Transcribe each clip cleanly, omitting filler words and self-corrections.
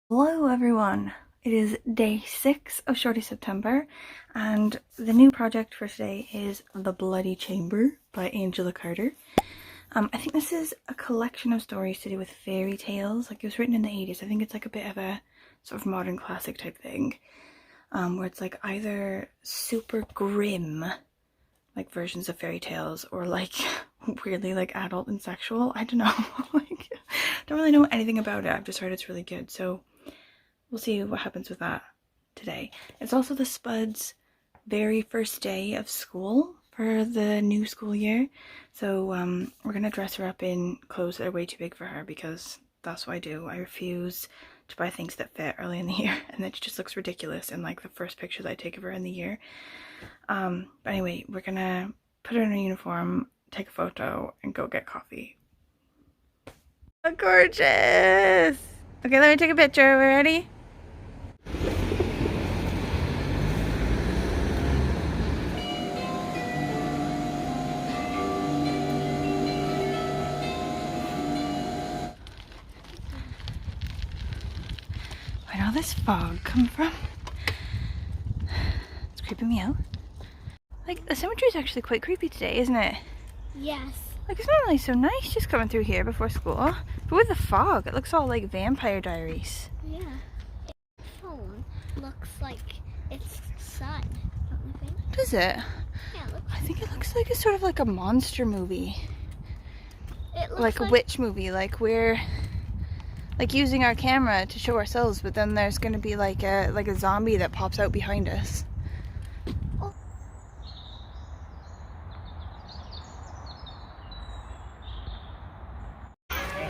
Hello everyone! It is day 6 of Shorty September, and the new project for today is The Bloody Chamber by Angela Carter. I think this is a collection of stories to do with fairy tales. Like, it was written in the 80s. I think it's like a bit of a sort of modern classic type thing, where it's like either super grim, like versions of fairy tales, or like weirdly like adult and sexual. I don't know. Like, don't really know anything about it. I've just heard it's really good, so we'll see what happens with that today. It's also the Spuds' very first day of school for the new school year. So we're gonna dress her up in clothes that are way too big for her, because that's what I do. I refuse to buy things that fit early in the year, and then she just looks ridiculous in like the first pictures I take of her in the year. But anyway, we're gonna put her in a uniform, take a photo, and go get coffee. Oh, gorgeous! Okay, let me take a picture. We're ready? Where'd all this fog come from? It's creeping me out. Like, the symmetry is actually quite creepy today, isn't it? Yes. Like, it's not really so nice just coming through here before school. But with the fog, it looks all like Vampire Diaries. Yeah. The phone looks like it's sun, don't you think? Does it? Yeah, it looks I think it looks like it's sort of like a monster movie. It looks like a witch movie. Like, we're like using our camera to show ourselves, but then there's gonna be like a zombie that pops out behind us.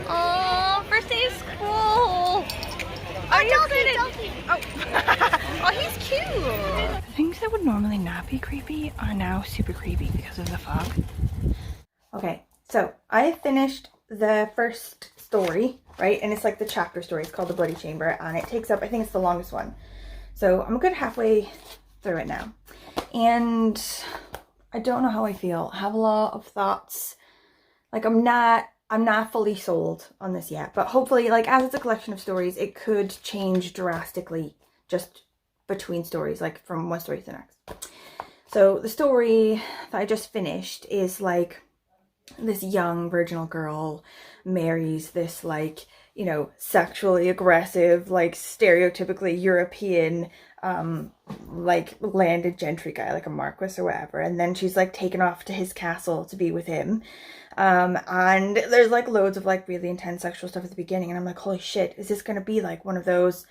Oh, first day of school! Are you excited? Oh. Oh, he's cute! Things that would normally not be creepy are now super creepy because of the fog. Okay, so I finished the first story, right? And it's like the chapter story. It's called The Bloody Chamber, and it takes up, I think it's the longest one. So I'm a good halfway through it now. And I don't know how I feel. I have a lot of thoughts. Like, I'm not fully sold on this yet, but hopefully, like, as it's a collection of stories, it could change drastically just between stories, like from one story to the next. So the story that I just finished is like this young virginal girl marries this, like, you know, sexually aggressive, like stereotypically European like landed gentry guy, like a marquis or whatever, and then she's like taken off to his castle to be with him. And there's like loads of like really intense sexual stuff at the beginning, and I'm like, holy shit, is this gonna be like one of those,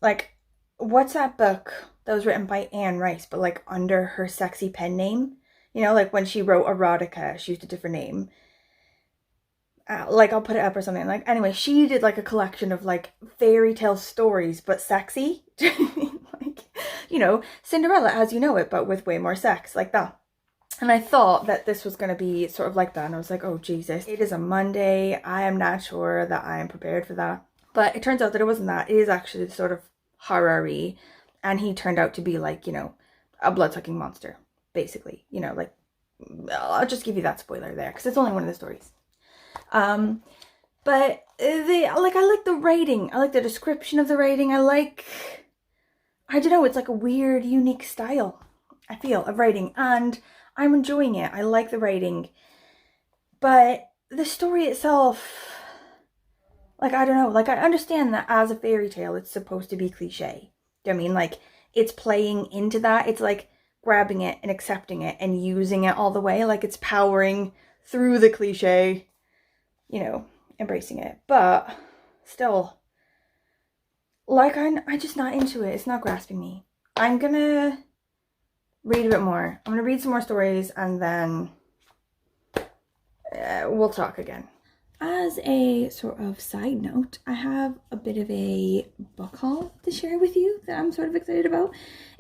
like, what's that book that was written by Anne Rice but like under her sexy pen name? You know, like when she wrote erotica, she used a different name. Like, I'll put it up or something. Like, anyway, she did like a collection of like fairy tale stories but sexy. Like, you know, Cinderella as you know it, but with way more sex, like that. And I thought that this was going to be sort of like that, and I was like, oh Jesus, it is a Monday. I am not sure that I am prepared for that. But it turns out that it wasn't that. It is actually sort of horror-y, and he turned out to be like, you know, a blood-sucking monster, basically. You know, like, I'll just give you that spoiler there, because it's only one of the stories. But I like the writing. I like the description of the writing. I don't know, it's like a weird, unique style, I feel, of writing, and I'm enjoying it. I like the writing, but the story itself, like, I don't know, like, I understand that as a fairy tale, it's supposed to be cliche. Do you know what I mean? Like, it's playing into that. It's like grabbing it and accepting it and using it all the way. Like, it's powering through the cliche, you know, embracing it. But still, like, I'm just not into it. It's not grasping me. I'm gonna read a bit more. I'm gonna read some more stories, and then we'll talk again. As a sort of side note, I have a bit of a book haul to share with you that I'm sort of excited about.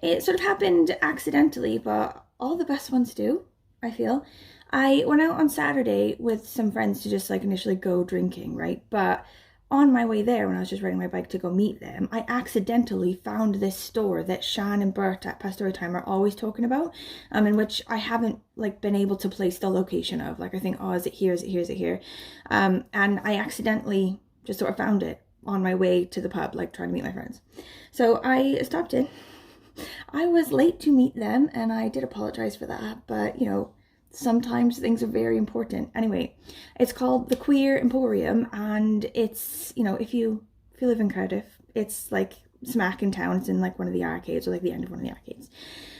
It sort of happened accidentally, but all the best ones do, I feel. I went out on Saturday with some friends to just like initially go drinking, right? But on my way there, when I was just riding my bike to go meet them, I accidentally found this store that Shan and Bert at Pastory Time are always talking about, in which I haven't like been able to place the location of. Like, I think, oh, is it here, is it here, is it here? And I accidentally just sort of found it on my way to the pub, like trying to meet my friends. So I stopped in. I was late to meet them and I did apologize for that, but you know, sometimes things are very important. Anyway, it's called the Queer Emporium, and it's, you know, if you live in Cardiff, it's like smack in town. It's in like one of the arcades, or like the end of one of the arcades.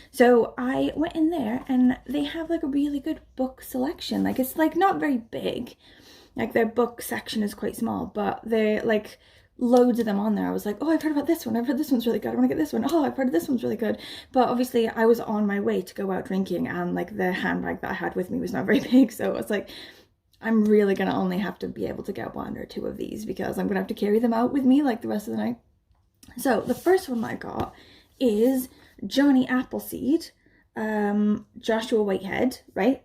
So I went in there and they have like a really good book selection. Like it's like not very big, like their book section is quite small, but they're like loads of them on there. I was like, oh, I've heard about this one, I've heard this one's really good, I want to get this one, oh, I've heard this one's really good. But obviously I was on my way to go out drinking, and like the handbag that I had with me was not very big, so it's like I'm really gonna only have to be able to get 1 or 2 of these, because I'm gonna have to carry them out with me like the rest of the night. So the first one I got is Johnny Appleseed, Joshua Whitehead, right?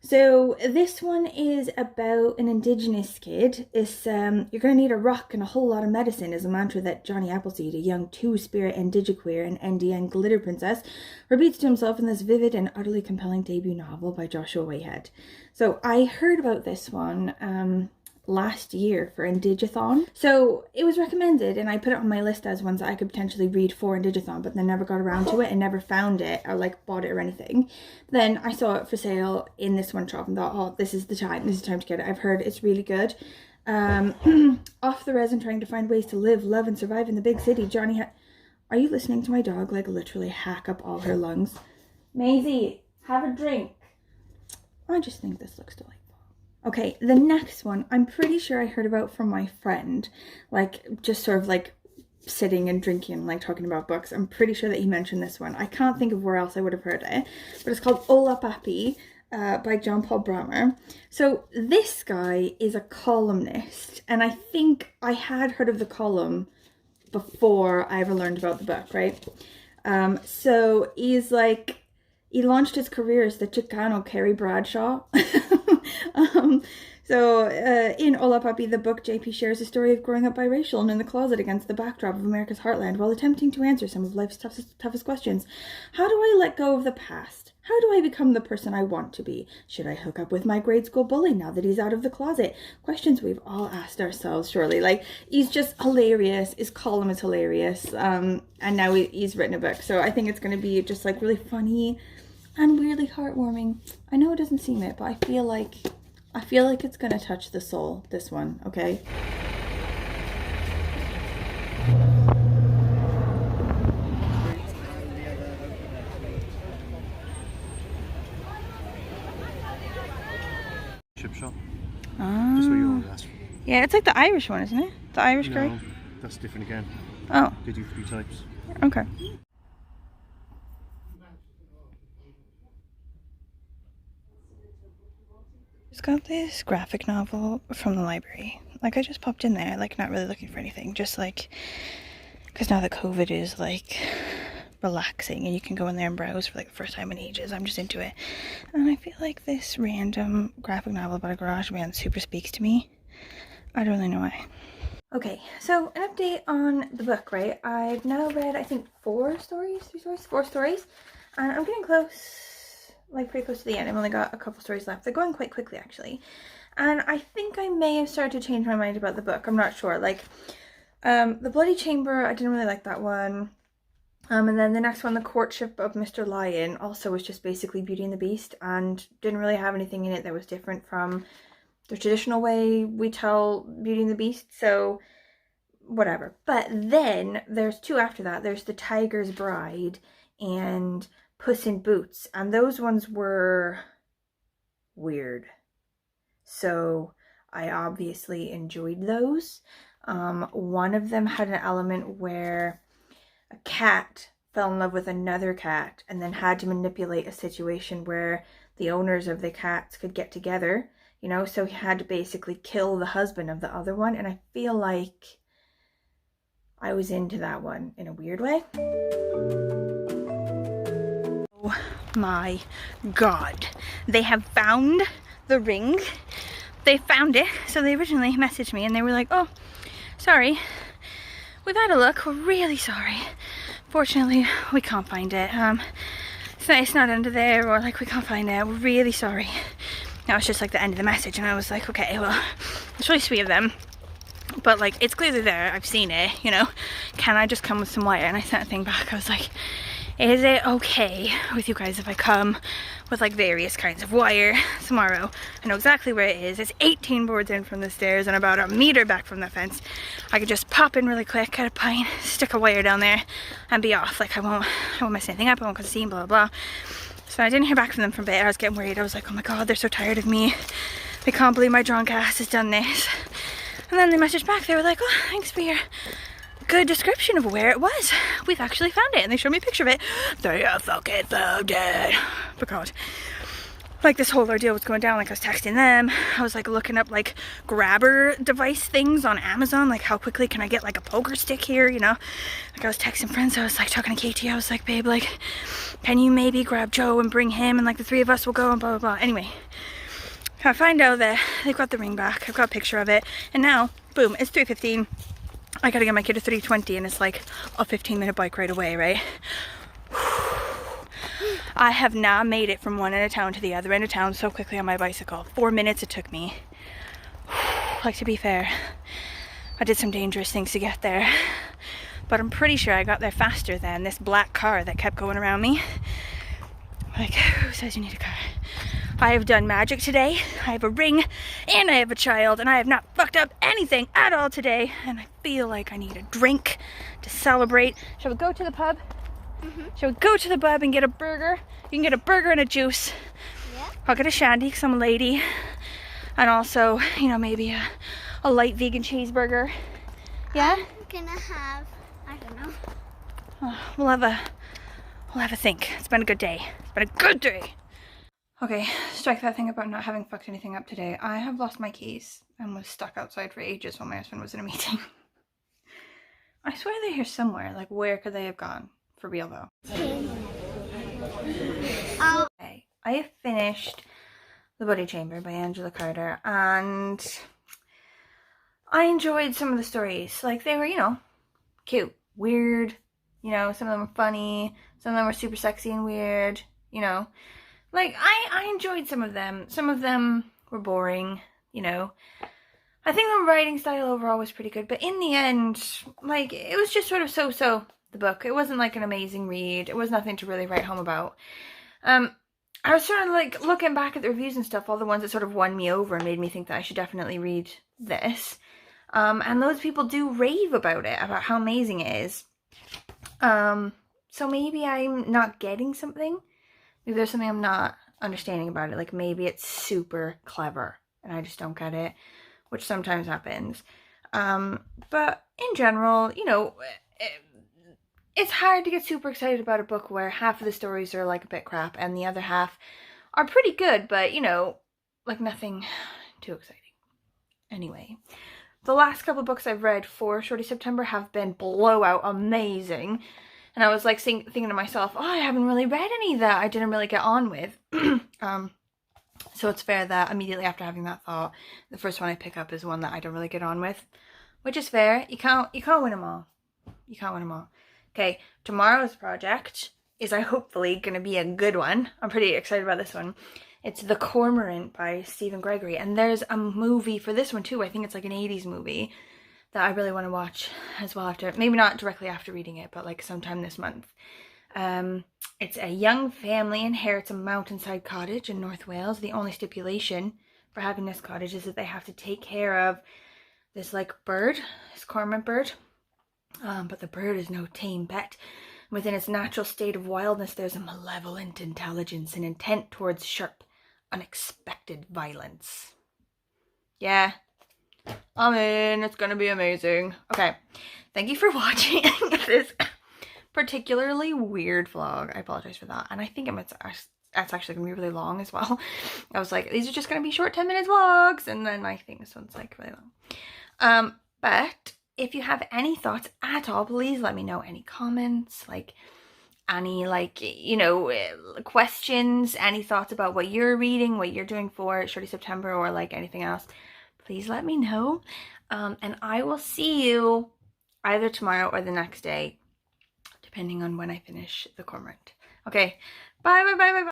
So this one is about an Indigenous kid. It's you're gonna need a rock and a whole lot of medicine is a mantra that Johnny Appleseed, a young two-spirit indigiqueer and NDN glitter princess, repeats to himself in this vivid and utterly compelling debut novel by Joshua Whitehead. So I heard about this one last year for Indigathon. So it was recommended and I put it on my list as ones that I could potentially read for Indigathon, but then never got around to it and never found it or like bought it or anything. Then I saw it for sale in this one shop and thought, oh, this is the time to get it. I've heard it's really good. Off the resin, trying to find ways to live, love and survive in the big city, Johnny are you listening to my dog like literally hack up all her lungs? Maisie, have a drink. I just think this looks delightful. Okay, the next one, I'm pretty sure I heard about from my friend, like just sort of like sitting and drinking and like talking about books. I'm pretty sure that he mentioned this one. I can't think of where else I would have heard it, but it's called Ola Papi by John Paul Brammer. So this guy is a columnist, and I think I had heard of the column before I ever learned about the book, right? So he's like, he launched his career as the Chicano Carrie Bradshaw. In Ola Papi, the book, JP shares a story of growing up biracial and in the closet against the backdrop of America's heartland while attempting to answer some of life's toughest questions. How do I let go of the past? How do I become the person I want to be? Should I hook up with my grade school bully now that he's out of the closet? Questions we've all asked ourselves, surely. Like, he's just hilarious. His column is hilarious. And now he's written a book. So I think it's going to be just like really funny and weirdly heartwarming. I know it doesn't seem it, but I feel like it's gonna touch the soul, this one, okay? Chip shop. Oh. Just where you ordered that. Yeah, it's like the Irish one, isn't it? The Irish curry? No, that's different again. Oh. They do 3 types. Okay. Just got this graphic novel from the library. Like, I just popped in there, like, not really looking for anything, just like, because now that COVID is like relaxing and you can go in there and browse for like the first time in ages, I'm just into it. And I feel like this random graphic novel about a garage band super speaks to me. I don't really know why. Okay, so an update on the book, right? I've now read, I think, 4 stories, and I'm getting close, like pretty close to the end. I've only got a couple stories left. They're going quite quickly, actually. And I think I may have started to change my mind about the book. I'm not sure. Like, The Bloody Chamber, I didn't really like that one. And then the next one, The Courtship of Mr Lyon, also was just basically Beauty and the Beast and didn't really have anything in it that was different from the traditional way we tell Beauty and the Beast, so whatever. But then there's 2 after that. There's The Tiger's Bride and Puss in Boots, and those ones were weird. So I obviously enjoyed those. One of them had an element where a cat fell in love with another cat and then had to manipulate a situation where the owners of the cats could get together, you know, so he had to basically kill the husband of the other one, and I feel like I was into that one in a weird way. Oh my god. They have found the ring. They found it. So they originally messaged me and they were like, oh, sorry, we've had a look, we're really sorry. Fortunately, we can't find it. It's not under there, or like we can't find it, we're really sorry. That was just like the end of the message, and I was like, okay, well, it's really sweet of them. But like, it's clearly there, I've seen it, you know. Can I just come with some wire? And I sent a thing back, I was like, is it okay with you guys if I come with like various kinds of wire tomorrow? I know exactly where it is. It's 18 boards in from the stairs and about a meter back from the fence. I could just pop in really quick, get a pint, stick a wire down there and be off. Like I won't mess anything up, I won't cause a scene, blah, blah, blah. So I didn't hear back from them for a bit. I was getting worried. I was like, oh my God, they're so tired of me. They can't believe my drunk ass has done this. And then they messaged back. They were like, oh, thanks for your good description of where it was. We've actually found it. And they showed me a picture of it. They fucking found it. But God, like this whole ordeal was going down. Like I was texting them. I was like looking up like grabber device things on Amazon. Like how quickly can I get like a poker stick here, you know? Like I was texting friends. I was like talking to Katie. I was like, babe, like, can you maybe grab Joe and bring him? And like the three of us will go and blah, blah, blah. Anyway, I find out that they've got the ring back. I've got a picture of it. And now, boom, it's 3:15. I gotta get my kid to 3:20 and it's like a 15-minute bike ride away, right? I have now made it from one end of town to the other end of town so quickly on my bicycle. 4 minutes it took me. Like, to be fair, I did some dangerous things to get there. But I'm pretty sure I got there faster than this black car that kept going around me. Like, who says you need a car? I have done magic today. I have a ring and I have a child and I have not fucked up anything at all today. And I feel like I need a drink to celebrate. Shall we go to the pub? Shall we go to the pub and get a burger? You can get a burger and a juice. Yeah. I'll get a shandy because I'm a lady. And also, you know, maybe a light vegan cheeseburger. Yeah? I'm gonna have, I don't know. Oh, we'll have a think. It's been a good day. It's been a good day. Okay, strike that thing about not having fucked anything up today. I have lost my keys and was stuck outside for ages while my husband was in a meeting. I swear they're here somewhere. Like, where could they have gone? For real, though. Okay, I have finished The Buddy Chamber by Angela Carter, and I enjoyed some of the stories. Like, they were, you know, cute, weird, you know, some of them were funny, some of them were super sexy and weird, you know. Like, I enjoyed some of them. Some of them were boring, you know. I think the writing style overall was pretty good, but in the end, like, it was just sort of so-so, the book. It wasn't, like, an amazing read. It was nothing to really write home about. I was sort of, like, looking back at the reviews and stuff, all the ones that sort of won me over and made me think that I should definitely read this. And those people do rave about it, about how amazing it is. So maybe I'm not getting something. Maybe there's something I'm not understanding about it. Like, maybe it's super clever and I just don't get it, which sometimes happens. But in general, you know, it's hard to get super excited about a book where half of the stories are like a bit crap and the other half are pretty good, but, you know, like nothing too exciting. Anyway, the last couple of books I've read for Shorty September have been blowout amazing. And I was like thinking to myself, oh, I haven't really read any that I didn't really get on with. So it's fair that immediately after having that thought, the first one I pick up is one that I don't really get on with. Which is fair. You can't win them all. You can't win them all. Okay, tomorrow's project is hopefully going to be a good one. I'm pretty excited about this one. It's The Cormorant by Gregory. And there's a movie for this one too. I think it's like an 80s movie that I really want to watch as well after, maybe not directly after reading it, but like sometime this month. It's a young family inherits a mountainside cottage in North Wales. The only stipulation for having this cottage is that they have to take care of this like bird, this cormorant bird. But the bird is no tame pet. Within its natural state of wildness, there's a malevolent intelligence and intent towards sharp, unexpected violence. Yeah. I mean, it's gonna be amazing. Okay, thank you for watching this particularly weird vlog. I apologize for that. And I think that's actually gonna be really long as well. I was like, these are just gonna be short 10-minute vlogs. And then I think this one's like really long. But if you have any thoughts at all, please let me know. Any comments, like any, like, you know, questions, any thoughts about what you're reading, what you're doing for Shorty September, or like anything else. Please let me know, and I will see you either tomorrow or the next day, depending on when I finish The Cormorant. Okay, bye, bye, bye, bye, bye.